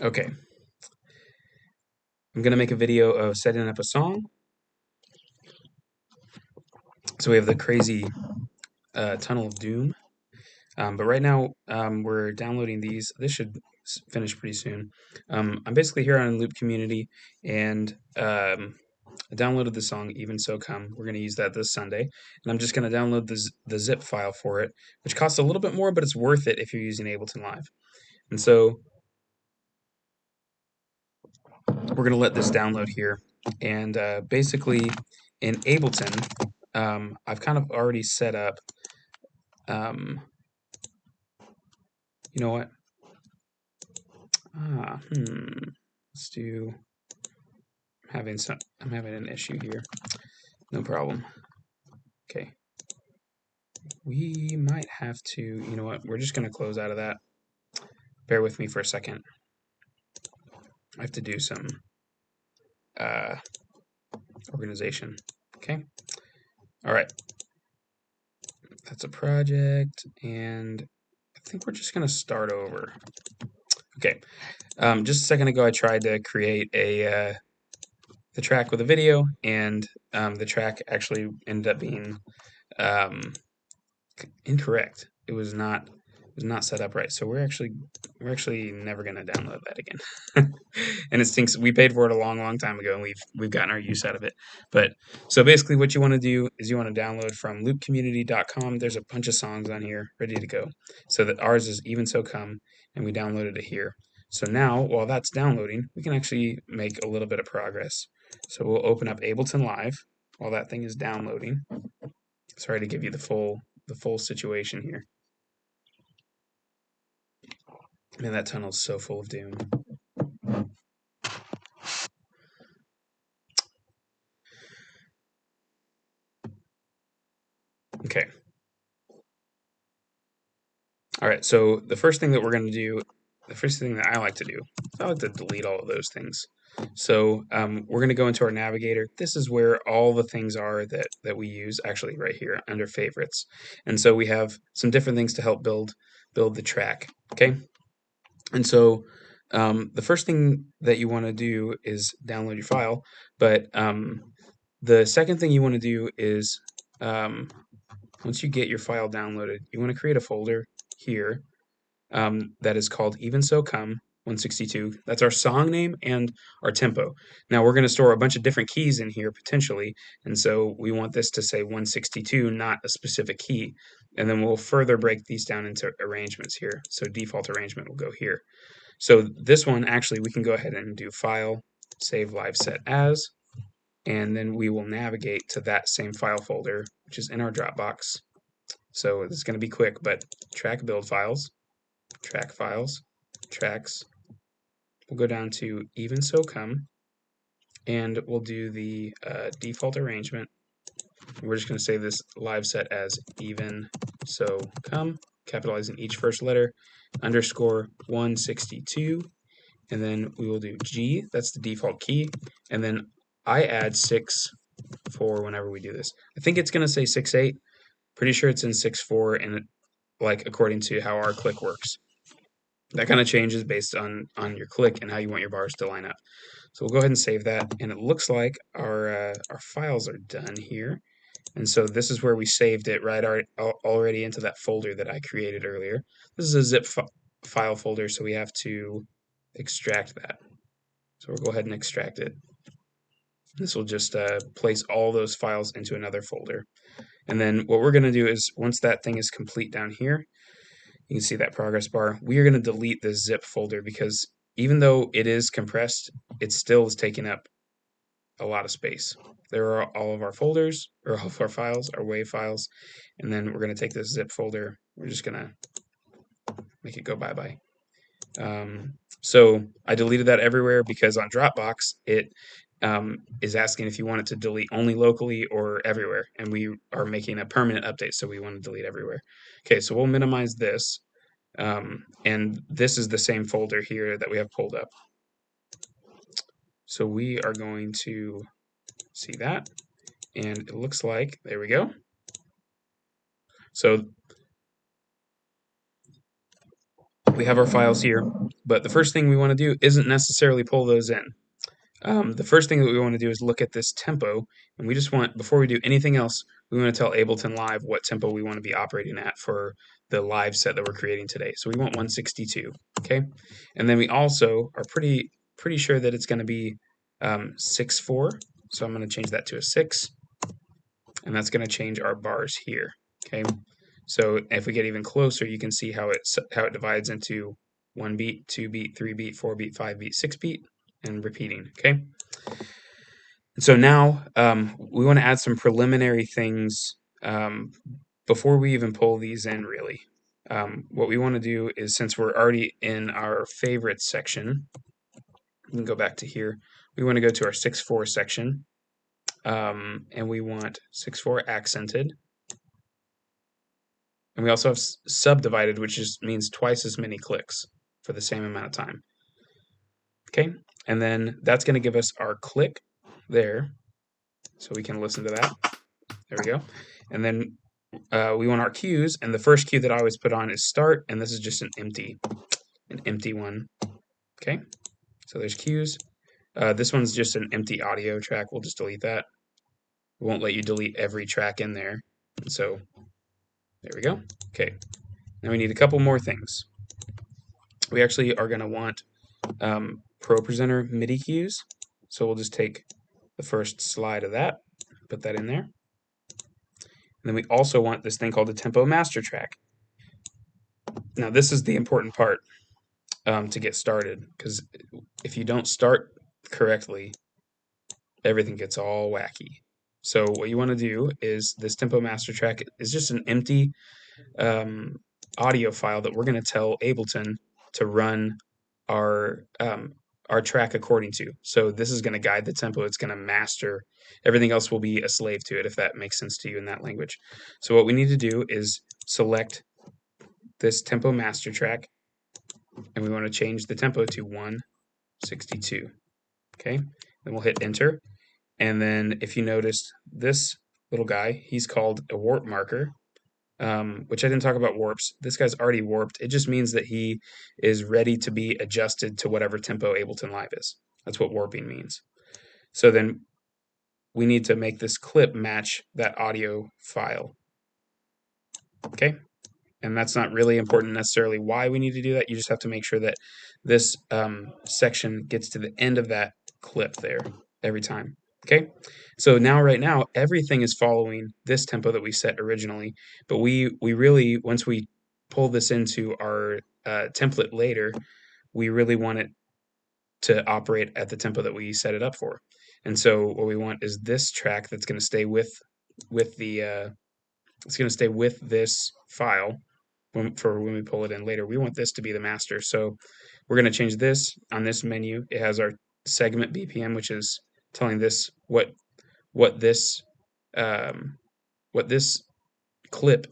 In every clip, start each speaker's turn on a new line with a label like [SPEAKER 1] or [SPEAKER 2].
[SPEAKER 1] Okay, I'm gonna make a video of setting up a song. So we have the crazy Tunnel of Doom. But right now, we're downloading these. This should finish pretty soon. I'm basically here on Loop Community, and I downloaded the song Even So Come. We're going to use that this Sunday, and I'm just going to download the zip file for it, which costs a little bit more, but it's worth it if you're using Ableton Live. And so we're going to let this download here, and basically in Ableton, I've kind of already set up. Um, you know what? Ah, let's do. I'm having an issue here. No problem. Okay. We might have to, you know what? We're just going to close out of that. Bear with me for a second. I have to do some uh, organization. Okay. All right. That's a project, and I think we're just going to start over. Okay. Just a second ago, I tried to create the track with a video, and the track actually ended up being um, incorrect. It was not set up right. So we're actually never gonna download that again. And it stinks. We paid for it a long, long time ago, and we've gotten our use out of it. But so basically, what you want to do is you want to download from loopcommunity.com. There's a bunch of songs on here ready to go. So that ours is Even So Come, and we downloaded it here. So now, while that's downloading, we can actually make a little bit of progress. So we'll open up Ableton Live while that thing is downloading. Sorry to give you the full situation here. Man, that tunnel's so full of doom. Okay. All right. So the first thing that we're going to do, the first thing that I like to do, I like to delete all of those things. So we're going to go into our navigator. This is where all the things are that we use. Actually, right here under favorites. And so we have some different things to help build the track. Okay. And so the first thing that you want to do is download your file, but the second thing you want to do is once you get your file downloaded, you want to create a folder here that is called Even So Come 162. That's our song name and our tempo. Now we're going to store a bunch of different keys in here potentially, and so we want this to say 162, not a specific key. And then we'll further break these down into arrangements here. So default arrangement will go here. So this one, actually, we can go ahead and do File, Save Live Set As, and then we will navigate to that same file folder, which is in our Dropbox. So this is going to be quick, but track build files, track files, tracks. We'll go down to Even So Come, and we'll do the default arrangement. We're just going to save this live set as Even So Come, capitalizing each first letter, underscore 162, and then we will do G, that's the default key, and then I add 6 for whenever we do this. I think it's going to say 6/8. Pretty sure it's in 6/4, and like according to how our click works. That kind of changes based on your click and how you want your bars to line up. So we'll go ahead and save that, and it looks like our files are done here. And so this is where we saved it right already into that folder that I created earlier. This is a zip file folder, so we have to extract that. So we'll go ahead and extract it. This will just place all those files into another folder. And then what we're going to do is once that thing is complete down here, you can see that progress bar. We are going to delete this zip folder because even though it is compressed, it still is taking up a lot of space. There are all of our folders, or all of our files, our WAV files, and then we're going to take this zip folder. We're just going to make it go bye-bye. So I deleted that everywhere because on Dropbox, it is asking if you want it to delete only locally or everywhere, and we are making a permanent update, so we want to delete everywhere. Okay, so we'll minimize this, and this is the same folder here that we have pulled up. So we are going to see that, and it looks like, there we go. So we have our files here, but the first thing we want to do isn't necessarily pull those in. The first thing that we want to do is look at this tempo, and we just want, before we do anything else, we want to tell Ableton Live what tempo we want to be operating at for the live set that we're creating today. So we want 162, okay? And then we also are pretty sure that it's going to be 6/4, so I'm going to change that to a 6, and that's going to change our bars here, okay? So if we get even closer, you can see how it divides into 1 beat, 2 beat, 3 beat, 4 beat, 5 beat, 6 beat, and repeating, okay? And so now we want to add some preliminary things before we even pull these in, really. What we want to do is, since we're already in our favorites section, we can go back to here. We want to go to our 6/4 section, and we want 6/4 accented. And we also have subdivided, which just means twice as many clicks for the same amount of time. Okay, and then that's going to give us our click there, so we can listen to that. There we go. And then we want our cues, and the first cue that I always put on is start, and this is just an empty one. Okay, so there's cues. This one's just an empty audio track. We'll just delete that. It won't let you delete every track in there. And so there we go. Okay, now we need a couple more things. We actually are going to want Pro Presenter MIDI cues. So we'll just take the first slide of that, put that in there. And then we also want this thing called the Tempo Master Track. Now this is the important part to get started, because if you don't start correctly, everything gets all wacky. So what you want to do is, this Tempo Master Track is just an empty audio file that we're going to tell Ableton to run our track according to. So this is going to guide the tempo. It's going to master. Everything else will be a slave to it, if that makes sense to you in that language. So what we need to do is select this Tempo Master Track, and we want to change the tempo to 162. Okay, then we'll hit enter. And then if you notice, this little guy, he's called a warp marker, which I didn't talk about warps. This guy's already warped. It just means that he is ready to be adjusted to whatever tempo Ableton Live is. That's what warping means. So then we need to make this clip match that audio file. Okay? And that's not really important necessarily why we need to do that. You just have to make sure that this section gets to the end of that clip there every time. Okay, so right now, everything is following this tempo that we set originally, but we really, once we pull this into our template later, we really want it to operate at the tempo that we set it up for. And so what we want is this track that's going to stay with this file for when we pull it in later. We want this to be the master. So we're going to change this on this menu. It has our segment BPM, which is telling this what this clip,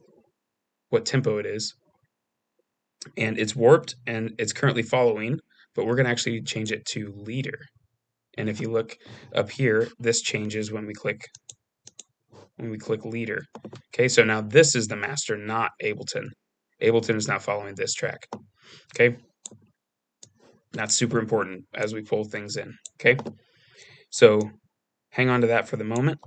[SPEAKER 1] what tempo it is, and it's warped and it's currently following, but we're going to actually change it to leader. And if you look up here, this changes when we click leader. Okay, so now this is the master, not Ableton. Ableton is now following this track. Okay, that's super important as we pull things in. Okay, so hang on to that for the moment.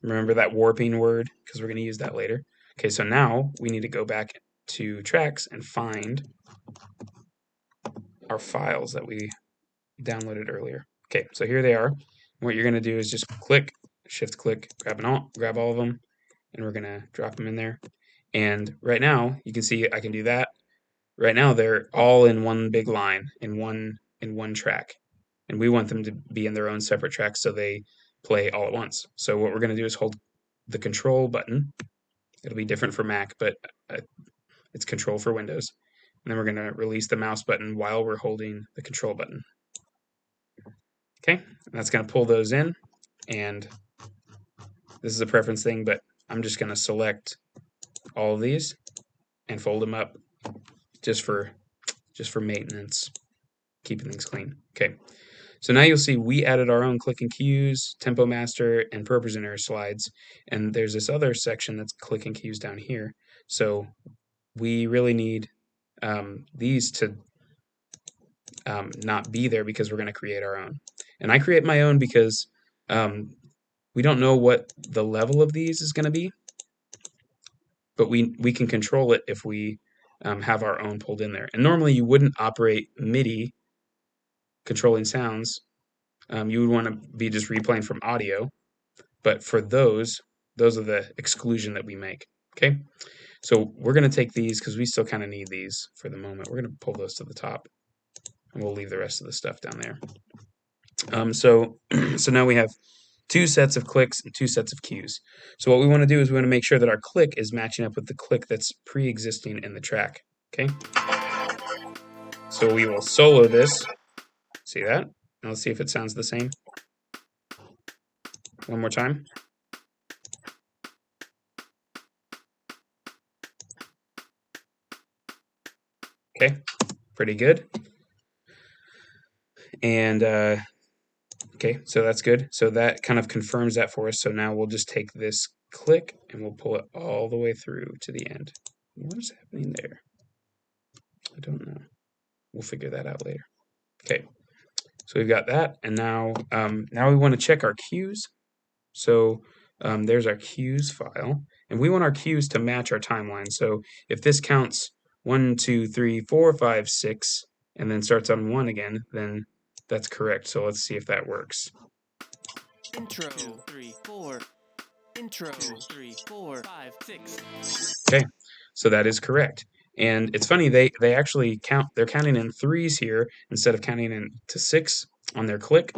[SPEAKER 1] Remember that warping word, because we're going to use that later. Okay, so now we need to go back to tracks and find our files that we downloaded earlier. Okay, so here they are. And what you're going to do is just click, shift click, grab all of them, and we're going to drop them in there. And right now, you can see I can do that. Right now, they're all in one big line, in one track. And we want them to be in their own separate tracks so they play all at once. So what we're going to do is hold the control button. It'll be different for Mac, but it's control for Windows. And then we're going to release the mouse button while we're holding the control button. Okay, and that's going to pull those in. And this is a preference thing, but I'm just going to select all of these and fold them up just for maintenance, keeping things clean. Okay, so now you'll see we added our own click and cues, tempo master, and Pro Presenter slides, and there's this other section that's click and cues down here. So we really need these to not be there because we're going to create our own. And I create my own because um, we don't know what the level of these is going to be, but we can control it if we have our own pulled in there. And normally you wouldn't operate MIDI controlling sounds. You would want to be just replaying from audio, but for those are the exclusion that we make. Okay, so we're going to take these because we still kind of need these for the moment. We're going to pull those to the top, and we'll leave the rest of the stuff down there. So so now we have two sets of clicks and two sets of cues. So what we want to do is we want to make sure that our click is matching up with the click that's pre-existing in the track. Okay, so we will solo this. See that? Now let's see if it sounds the same. One more time. Okay, pretty good. And okay, so that's good. So that kind of confirms that for us. So now we'll just take this click and we'll pull it all the way through to the end. What is happening there? I don't know. We'll figure that out later. Okay, so we've got that, and now now we want to check our cues. So there's our cues file, and we want our cues to match our timeline. So if this counts 1, 2, 3, 4, 5, 6, and then starts on 1 again, then that's correct. So let's see if that works.
[SPEAKER 2] Intro 2, 3, 4. Intro 2, 3, 4, 5, 6.
[SPEAKER 1] Okay, so that is correct. And it's funny, they actually count, they're counting in threes here instead of counting in to 6 on their click.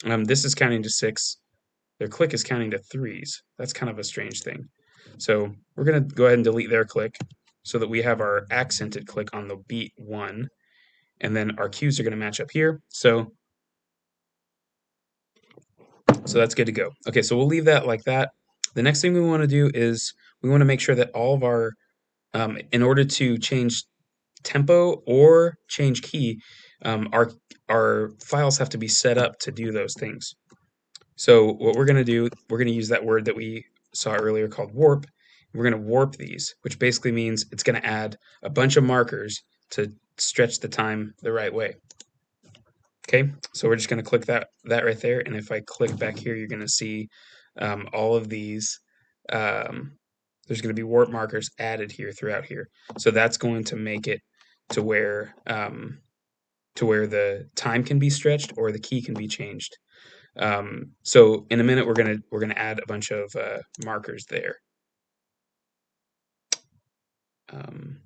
[SPEAKER 1] This is counting to 6. Their click is counting to threes. That's kind of a strange thing. So we're going to go ahead and delete their click so that we have our accented click on the beat 1. And then our cues are going to match up here. So that's good to go. Okay, so we'll leave that like that. The next thing we want to do is we want to make sure that all of our, in order to change tempo or change key, our files have to be set up to do those things. So what we're going to do, we're going to use that word that we saw earlier called warp. We're going to warp these, which basically means it's going to add a bunch of markers to stretch the time the right way. Okay, so we're just going to click that right there, and if I click back here, you're going to see all of these. There's going to be warp markers added here throughout here, so that's going to make it to where the time can be stretched or the key can be changed. So in a minute, we're gonna add a bunch of markers there. Um,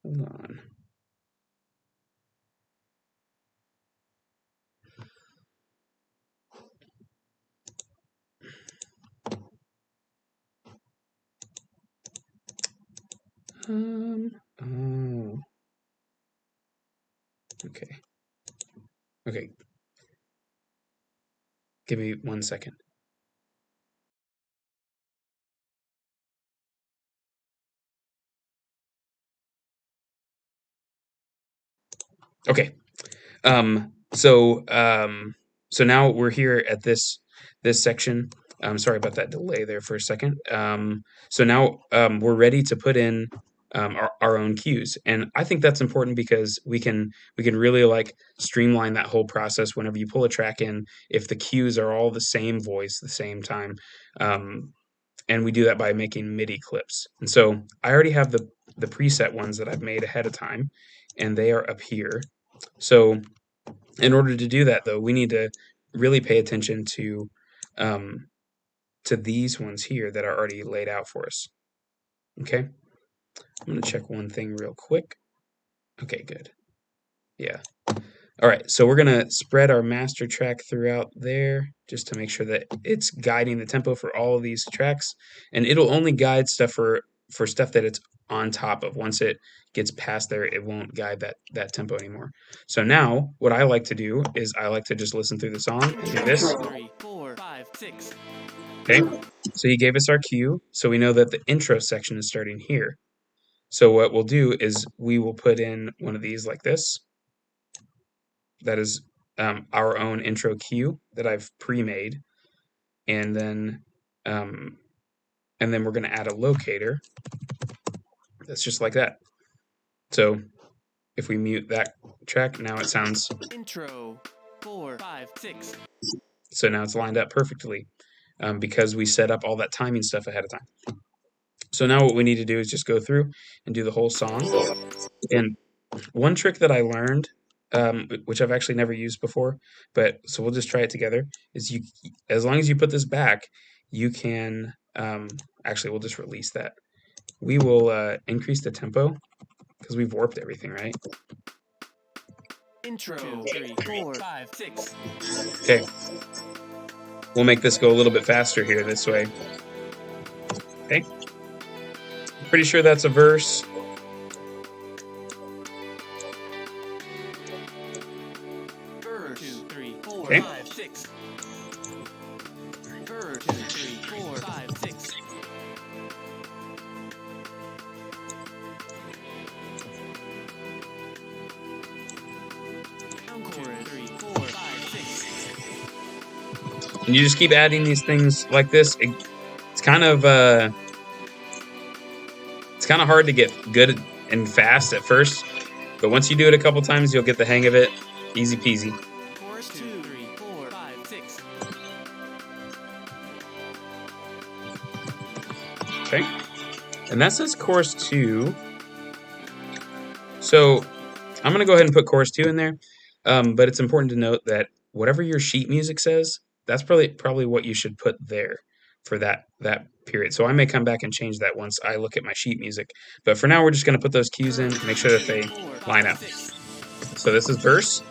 [SPEAKER 1] hold on. Oh, okay. Okay. Give me 1 second. Okay. So now we're here at this section. Sorry about that delay there for a second. So now we're ready to put in our own cues, and I think that's important because we can really like streamline that whole process. Whenever you pull a track in, if the cues are all the same voice, the same time, um, and we do that by making MIDI clips. And so I already have the preset ones that I've made ahead of time, and they are up here. So in order to do that, though, we need to really pay attention um, to these ones here that are already laid out for us. Okay, I'm gonna check one thing real quick. Okay, good. Yeah. All right, so we're gonna spread our master track throughout there just to make sure that it's guiding the tempo for all of these tracks, and it'll only guide stuff for stuff that it's on top of. Once it gets past there, it won't guide that tempo anymore. So now, what I like to do is I like to just listen through the song and do this.
[SPEAKER 2] 3, 4, 5, 6.
[SPEAKER 1] Okay, so he gave us our cue, so we know that the intro section is starting here. So what we'll do is we will put in one of these like this. That is our own intro cue that I've pre-made, and then and then we're going to add a locator that's just like that. So if we mute that track, now it sounds.
[SPEAKER 2] Intro 4, 5, 6.
[SPEAKER 1] So now it's lined up perfectly because we set up all that timing stuff ahead of time. So now what we need to do is just go through and do the whole song. And one trick that I learned, which I've actually never used before, but so we'll just try it together, is you, as long as you put this back, you can, actually, we'll just release that. We will increase the tempo because we've warped everything, right?
[SPEAKER 2] Intro 2, 3, 4, 5, 6.
[SPEAKER 1] Okay. We'll make this go a little bit faster here this way. Okay. Pretty sure that's a verse.
[SPEAKER 2] Verse 2, 3, 4,
[SPEAKER 1] Okay.
[SPEAKER 2] 5, 6. Verse 2, 3, 4, 5, 6. Chorus 3, 4, 5, 6.
[SPEAKER 1] And you just keep adding these things like this. It's kind of hard to get good and fast at first, but once you do it a couple times, you'll get the hang of it. Easy peasy.
[SPEAKER 2] Chorus 2, 3, 4, 5, 6.
[SPEAKER 1] Okay. And that says chorus 2. So I'm going to go ahead and put chorus 2 in there. But it's important to note that whatever your sheet music says, that's probably what you should put there for that period. So I may come back and change that once I look at my sheet music. But for now, we're just going to put those cues in, make sure that they line up. So this is verse.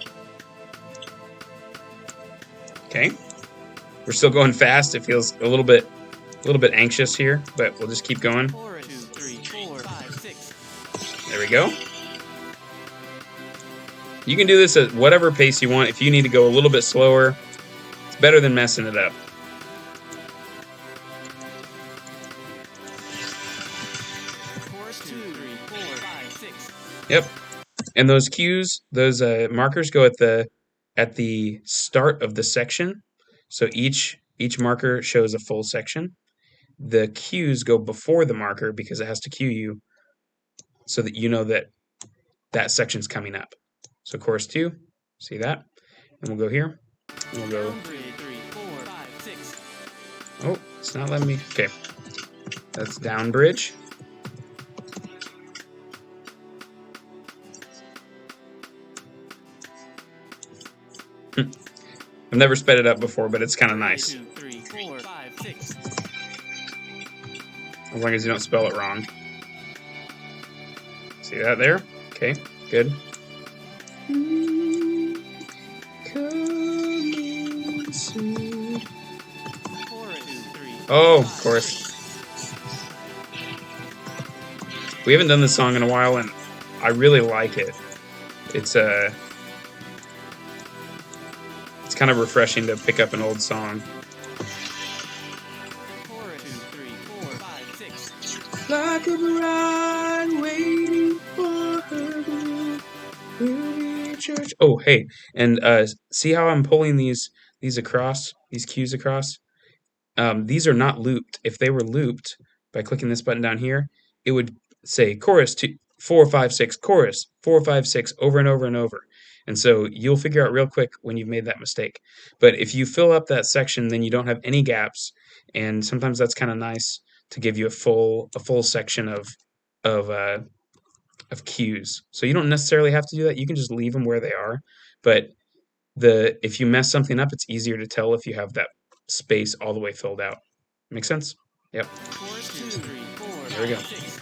[SPEAKER 1] Okay. We're still going fast. It feels a little bit anxious here, but we'll just keep going.
[SPEAKER 2] Chorus 2, 3, 4, 5, 6.
[SPEAKER 1] There we go. You can do this at whatever pace you want. If you need to go a little bit slower, it's better than messing it up.
[SPEAKER 2] Chorus 2, 3, 4, 5, 6.
[SPEAKER 1] Yep. And those cues, those markers go at the start of the section. So each marker shows a full section. The cues go before the marker because it has to cue you so that you know that that section's coming up. So chorus 2, see that? And we'll go here. And we'll go.
[SPEAKER 2] 3, 4, 5, 6.
[SPEAKER 1] Oh, it's not letting me. Okay. That's down bridge. I've never sped it up before, but it's kind of nice.
[SPEAKER 2] 2, 3, 4, 5, 6.
[SPEAKER 1] As long as you don't spell it wrong. See that there? Okay, good. Oh, of course. We haven't done this song in a while, and I really like it. It's kind of refreshing to pick up an old song.
[SPEAKER 2] 4, 2, 3, 4, 5, 6.
[SPEAKER 1] Like a bride waiting for her church. Oh, hey, and see how I'm pulling these across, these cues across? These are not looped. If they were looped by clicking this button down here, it would say chorus 2, 4, 5, 6, chorus 4, 5, 6 over and over and over. And so you'll figure out real quick when you've made that mistake. But if you fill up that section, then you don't have any gaps, and sometimes that's kind of nice to give you a full section of cues. So you don't necessarily have to do that. You can just leave them where they are. But if you mess something up, it's easier to tell if you have that space all the way filled out. Make sense? Yep.
[SPEAKER 2] Chorus 2, 3, 4,
[SPEAKER 1] There we go.
[SPEAKER 2] 5, 6.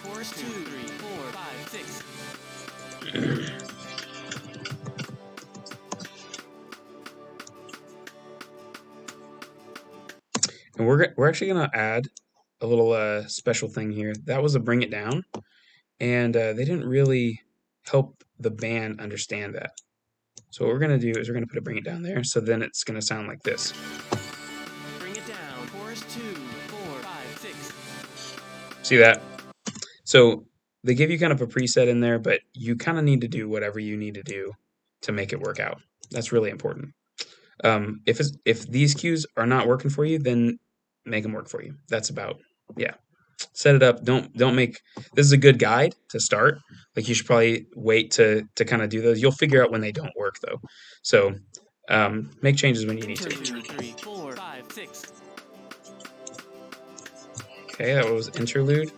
[SPEAKER 2] Chorus 2, 3, 4, 5, 6.
[SPEAKER 1] And we're actually gonna add a little special thing here. That was a bring it down, and they didn't really help the band understand that. So what we're gonna do is we're gonna put a bring it down there. So then it's gonna sound like this.
[SPEAKER 2] Bring it down. Chorus 2, 4, 5, 6.
[SPEAKER 1] See that? So they give you kind of a preset in there, but you kind of need to do whatever you need to do to make it work out. That's really important. If these cues are not working for you, then make them work for you. That's about yeah. Set it up. Don't make this is a good guide to start. Like you should probably wait to kind of do those. You'll figure out when they don't work though. So make changes when you need to.
[SPEAKER 2] Interlude 3, 4, 5, 6.
[SPEAKER 1] Okay, that was interlude.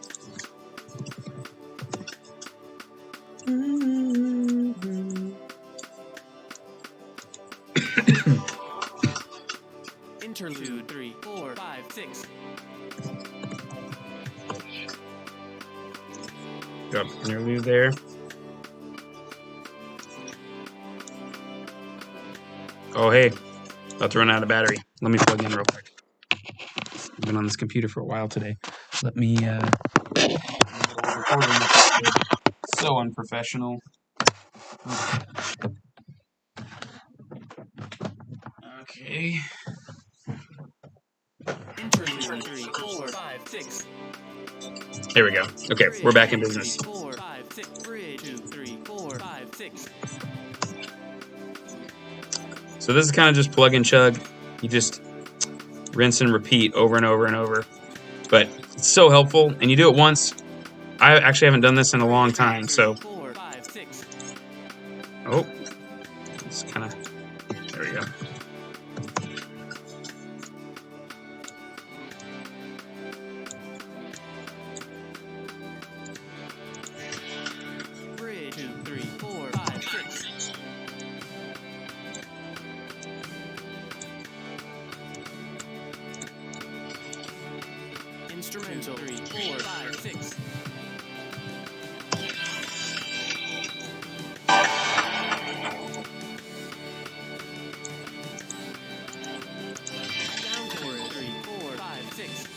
[SPEAKER 2] Interlude 3, 4, 5, 6.
[SPEAKER 1] Drop interlude there. Oh hey, about to run out of battery. Let me plug in real quick. I've been on this computer for a while today. Let me so unprofessional. Okay.
[SPEAKER 2] Interlude 3, 4, 5, 6.
[SPEAKER 1] There we go. Okay, we're back in
[SPEAKER 2] Bridge,
[SPEAKER 1] business.
[SPEAKER 2] 3, 4, 5, 6. Bridge 2, 3, 4, 5, 6.
[SPEAKER 1] So this is kind of just plug and chug. You just rinse and repeat over and over and over. But it's so helpful, and you do it once. I actually haven't done this in a long time, so
[SPEAKER 2] 4, 5, 6.
[SPEAKER 1] oh, it's kind of there we go.
[SPEAKER 2] Bridge 2, 3, 4, 5, 6. Instrumental 3, 4, 5, 6. Down chorus 3, 4, 5, 6.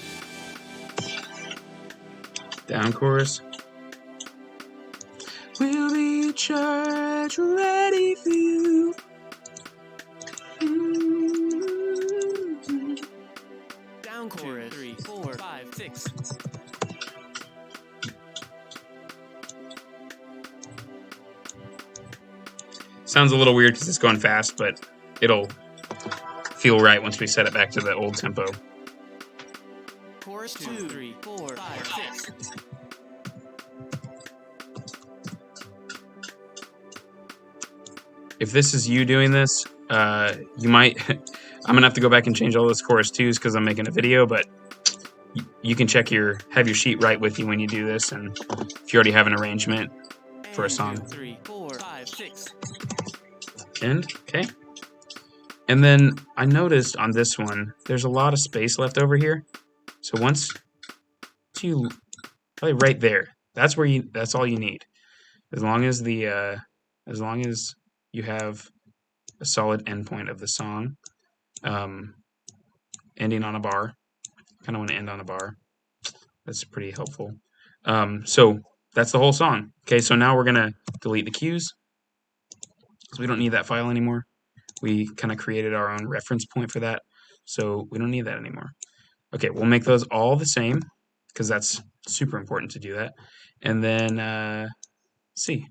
[SPEAKER 1] Down chorus. We'll be church ready for you.
[SPEAKER 2] Down chorus 3, 4, 5, 6.
[SPEAKER 1] Sounds a little weird because it's going fast, but it'll feel right once we set it back to the old tempo.
[SPEAKER 2] Chorus 2, 3, 4, 5, 6.
[SPEAKER 1] If this is you doing this, you might. I'm gonna have to go back and change all those chorus twos because I'm making a video, but you can have your sheet right with you when you do this, and if you already have an arrangement for a song.
[SPEAKER 2] 2, 3, 4, 5, 6.
[SPEAKER 1] End. Okay. And then I noticed on this one, there's a lot of space left over here. So once you probably right there, that's all you need. As long as you have a solid endpoint of the song, ending on a bar. Kind of want to end on a bar. That's pretty helpful. So that's the whole song. Okay, so now we're gonna delete the cues because we don't need that file anymore. We kind of created our own reference point for that, so we don't need that anymore. Okay, we'll make those all the same because that's super important to do that. And then see,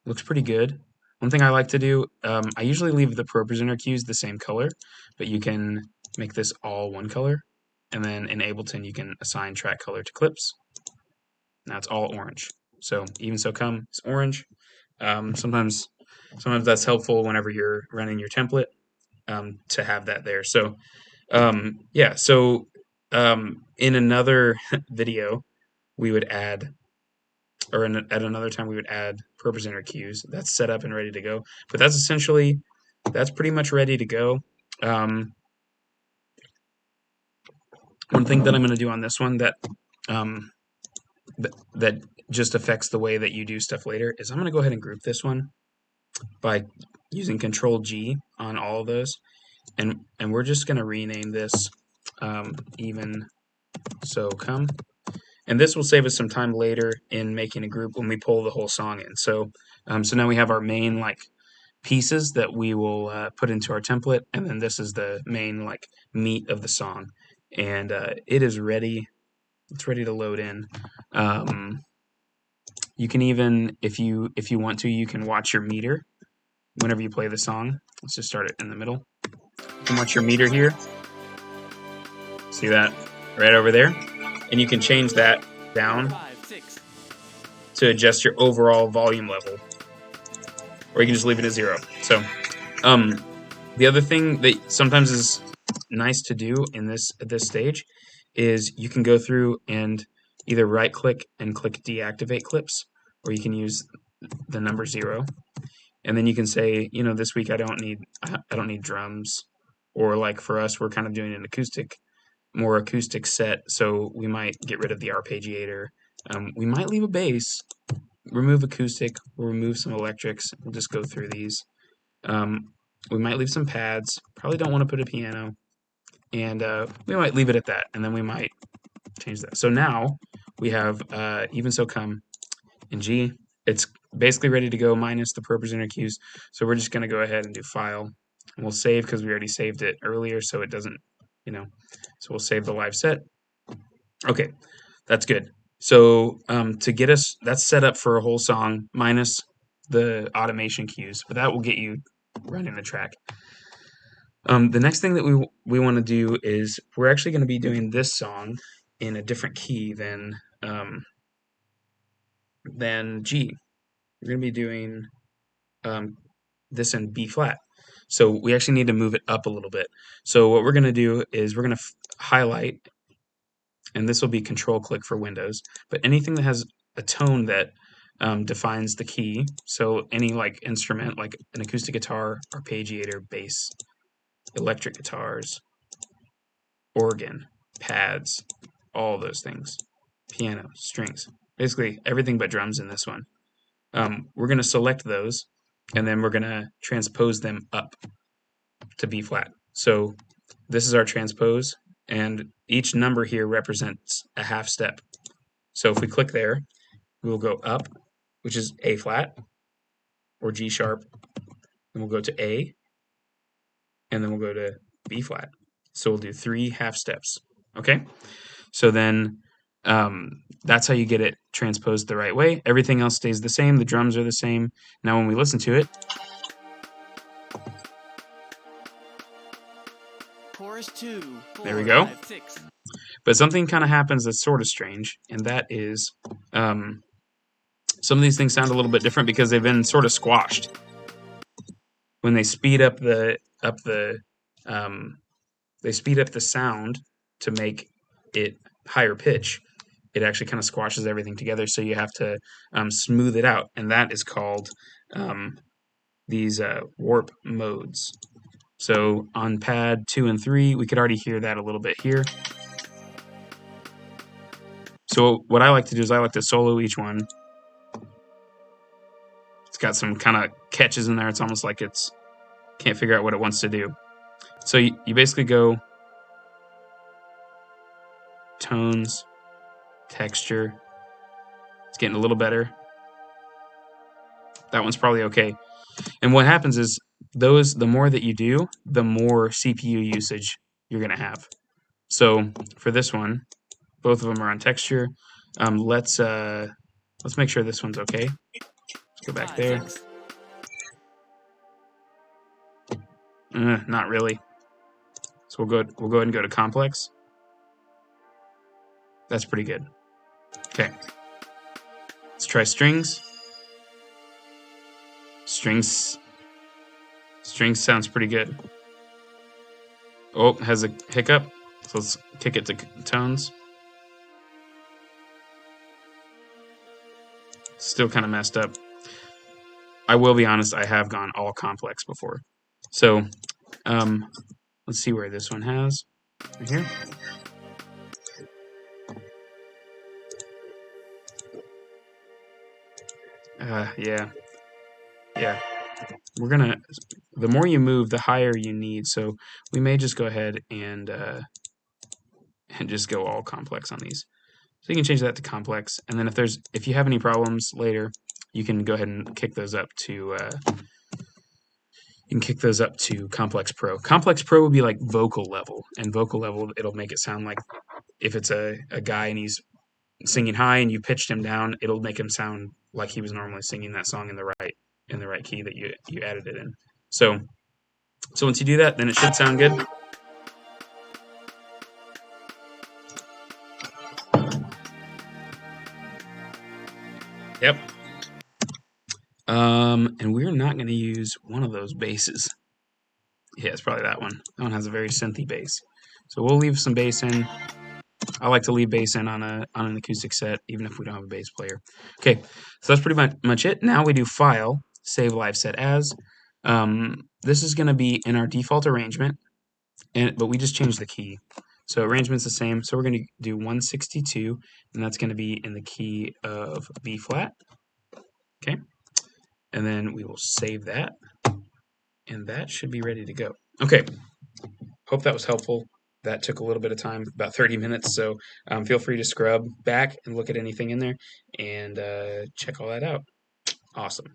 [SPEAKER 1] looks pretty good. One thing I like to do, I usually leave the Pro Presenter cues the same color, but you can make this all one color. And then in Ableton, you can assign track color to clips. Now it's all orange. So even so come is orange. Sometimes that's helpful whenever you're running your template to have that there. So yeah, so in another video, we would add, or at another time, we would add Pro Presenter cues. That's set up and ready to go. But that's pretty much ready to go. One thing that I'm going to do on this one that just affects the way that you do stuff later is I'm going to go ahead and group this one by using Control G on all of those, and we're just going to rename this even so come, and this will save us some time later in making a group when we pull the whole song in. So so now we have our main like pieces that we will put into our template, and then this is the main like meat of the song, and it is ready. It's ready to load in. You can even, if you want to, you can watch your meter whenever you play the song. Let's just start it in the middle. You can watch your meter here. See that right over there? And you can change that down
[SPEAKER 2] 5, 6.
[SPEAKER 1] to adjust your overall volume level. Or you can just leave it at 0. So, the other thing that sometimes is nice to do in at this stage is you can go through and either right click and click deactivate clips, or you can use the number 0, and then you can say, this week I don't need drums, or like for us, we're kind of doing an more acoustic set, so we might get rid of the arpeggiator. We might leave a bass, remove acoustic, we'll remove some electrics. We'll just go through these. We might leave some pads. Probably don't want to put a piano, and we might leave it at that, and then we might change that. So now we have Even So Come in G. It's basically ready to go minus the ProPresenter cues. So we're just going to go ahead and do File. And we'll save because we already saved it earlier, so it doesn't, So we'll save the live set. Okay, that's good. So to get us, that's set up for a whole song minus the automation cues, but that will get you running the track. The next thing that we want to do is we're actually going to be doing this song in a different key than G. We're going to be doing this in B flat. So we actually need to move it up a little bit. So what we're going to do is we're going to highlight, and this will be control click for Windows, but anything that has a tone that defines the key. So any like instrument, like an acoustic guitar, arpeggiator, bass, electric guitars, organ, pads, all those things, piano, strings, basically everything but drums in this one. We're going to select those, and then we're going to transpose them up to B flat. So this is our transpose, and each number here represents a half step. So if we click there, we will go up, which is A flat or G sharp, and we'll go to A, and then we'll go to B flat. So we'll do 3 half steps. Okay? So then that's how you get it transposed the right way. Everything else stays the same. The drums are the same. Now when we listen to it,
[SPEAKER 2] Chorus 2, 4,
[SPEAKER 1] there we go.
[SPEAKER 2] 5, 6.
[SPEAKER 1] But something kind of happens that's sort of strange, and that is some of these things sound a little bit different because they've been sort of squashed. When they speed up the sound to make it higher pitch, it actually kind of squashes everything together. So you have to smooth it out, and that is called these warp modes. So on pad 2 and 3, we could already hear that a little bit here. So what I like to do is I like to solo each one. It's got some kind of catches in there. It's almost like can't figure out what it wants to do. So you basically go tones, texture. It's getting a little better. That one's probably okay. And what happens is the more that you do, the more CPU usage you're going to have. So for this one, both of them are on texture. Let's make sure this one's okay. Let's go back
[SPEAKER 2] 5,
[SPEAKER 1] there.
[SPEAKER 2] 6.
[SPEAKER 1] Not really. So we'll go ahead and go to complex. That's pretty good. Okay. Let's try strings. Strings sounds pretty good. Oh, it has a hiccup. So let's kick it to tones. Still kind of messed up. I will be honest, I have gone all complex before. So let's see where this one has. Right here. Yeah. The more you move, the higher you need. So we may just go ahead and just go all complex on these. So you can change that to complex, and then if you have any problems later, you can go ahead and kick those up to Complex Pro. Complex Pro would be like vocal level, and vocal level it'll make it sound like if it's a guy and he's singing high and you pitched him down, it'll make him sound like he was normally singing that song in the right key that you added it in. So once you do that, then it should sound good. Yep. And we're not going to use one of those basses. Yeah, it's probably that one. That one has a very synthy bass. So we'll leave some bass in. I like to leave bass in on an acoustic set, even if we don't have a bass player. Okay, so that's pretty much it. Now we do File, Save Live Set As. This is going to be in our default arrangement, but we just changed the key. So arrangement's the same. So we're going to do 162, and that's going to be in the key of B flat. Okay, and then we will save that, and that should be ready to go. Okay, hope that was helpful. That took a little bit of time, about 30 minutes. So feel free to scrub back and look at anything in there and check all that out. Awesome.